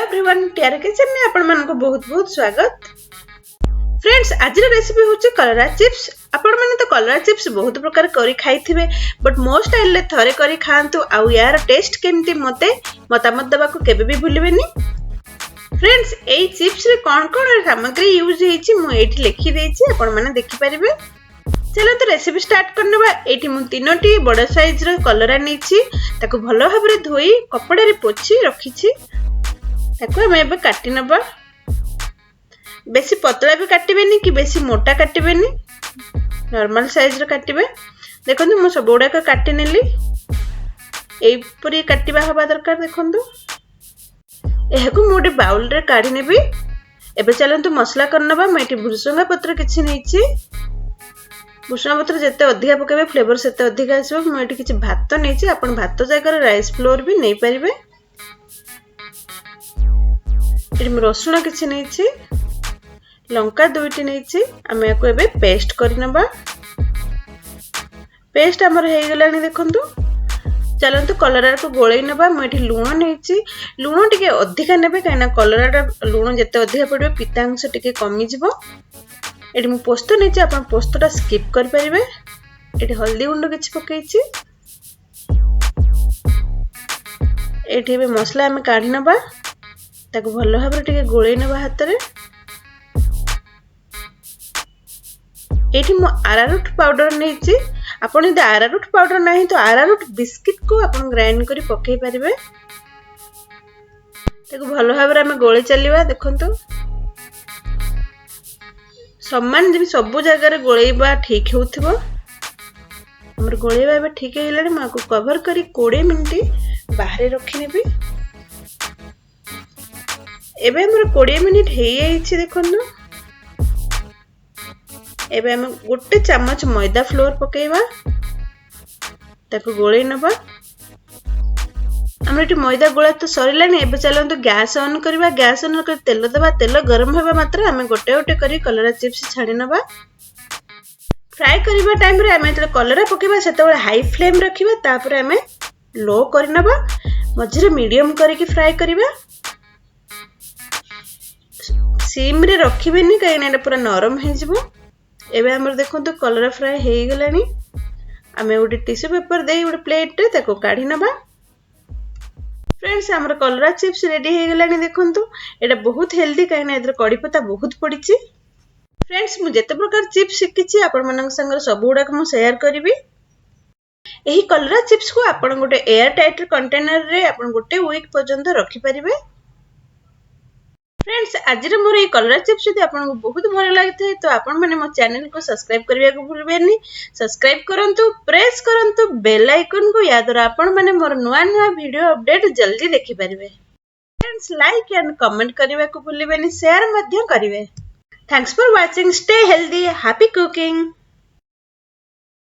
Everyone Tiara kitchen में आपण मानको बहुत बहुत स्वागत। फ्रेंड्स आज रेसिपी होची कलरा चिप्स। आपण माने तो कलरा चिप्स बहुत प्रकार करी खाइथिबे बट मो स्टाइल ले थरे करी खांतु आ यार टेस्ट केमती मते मतामत दबा को केबे भी भूलिबेनी। फ्रेंड्स एई चिप्स रे कोन सामग्री यूज हेची मु एठी लिखि देछि आपण माने देखि परिबे। चलो तो रेसिपी स्टार्ट करनबा। एठी मु तीनोटी बड़ साइज रो कलरा नेछि ताको भलो भाबरे धोई कपड़ा रे पोछि रखिछि। ताको हम एबे काटि नबा। बेसी पतला भी काटिबेनी कि बेसी मोटा काटिबेनी, नॉर्मल साइज रो काटिबे। देखंतु मु सब गुडा का काटि नेली। एई परी काटिबा हबा दरकार। देखंतु एहाकु मोटे बाउल रे काढि नेबी। एबे चलंतु मसला करनबा। मैं एठी भुसंगा पत्र किछि नेछि। भुसंगा पत्र जते अधिका पकेबे फ्लेवर सेते अधिका आसीबो। मैं एठी किछि भात नेछि। आपण भात जागा रे राइस फ्लोर भी नै परिबे। एठी म रसुण किछि नेछि, लंका दुईटी नेछि। आमे याको एबे पेस्ट करिनबा। पेस्ट हमर हे गेलानी। देखंतु चलंतु कलरा को गोळै नबा। म एठी लूण नेछि। लूण टिके अधिका नेबे काइना कलराटा लूण जते अधिका पड़बे पितांश टिके कमी जिवो। एठी मु पोस्तो नेछि। आपण पोस्तोटा स्किप करि परिबे। एठी हल्दी गुंड किछि पकेछि। एठी एबे मसला हम काढि नबा। ताको भलो भाबरे टिके गोळै नबा हाथ रे। एठी मु आरारूट पाउडर नेछि। आपण यदि आरारूट पाउडर नाही तो आरारूट बिस्किट को आपण ग्राइंड करी पकेइ परिबे। ताको भलो भाबरे हम गोळै चलिबा। देखंतु समान जेबी सब जगह रे गोळैबा ठीक हेउथिबो। हमर गोळैबा एबे ठीक हेलानी। माको कवर करी 20 मिनिट बाहर रखि नेबी। एबे हमर 20 मिनिट हेइ आइछि। देखंतु एबे हम गोटे चम्मच मैदा फ्लोर पकेइबा। ताको गोळै नबा। हमर एटी मैदा गोळा तो सरिलानी। एबे चलंतु गैस ऑन करबा। गैस ऑन कर तेल दबा। तेल गरम हेबा मात्र हम गोटे गोटे करी कलरा चिप्स छाडी नबा। फ्राई करबा टाइम रे हम एतले कलरा पकेबा सेतेबेले हाई फ्लेम रखिबा। तापर हम लो करि नबा। मझरे मीडियम करी की फ्राई करबा। सिम रे रखिबेनी काइना एटा पूरा नरम हे जिवो। एबे हमर देखंतु कलरा फ्राई हे गेलानी। आमे ओडी टिश्यू पेपर देई ओडी प्लेट रे ताको काढी नबा। फ्रेंड्स हमर कलरा चिप्स रेडी हे गेलानी। देखंतु एटा बहुत हेल्दी काइना एदर कड़ी पत्ता बहुत पड़िछि। फ्रेंड्स मु जते प्रकार चिप्स शिखिछि आपण मानक संगर सब गुडा को मु शेयर करबी। एही कलरा चिप्स को आपण गोटे एयर टाइट कंटेनर रे आपण गोटे वीक पर्यंत रखि परिबे। फ्रेंड्स आज मोर ये कलरा चिप्स यदि आपको बहुत भल लगी तो आपण मैंने मो चैनल को सब्सक्राइब करने को भूलबेनी। सब्सक्राइब करंतु, प्रेस करंतु बेल आइकन को। या द्वारा आपण मैंने मोर नुआ नुआ वीडियो अपडेट जल्दी देखि परिबे। फ्रेंड्स लाइक एंड कमेंट करने को भूलबेनी, शेयर मध्य करिवे। Thanks for watching. Stay healthy, happy cooking.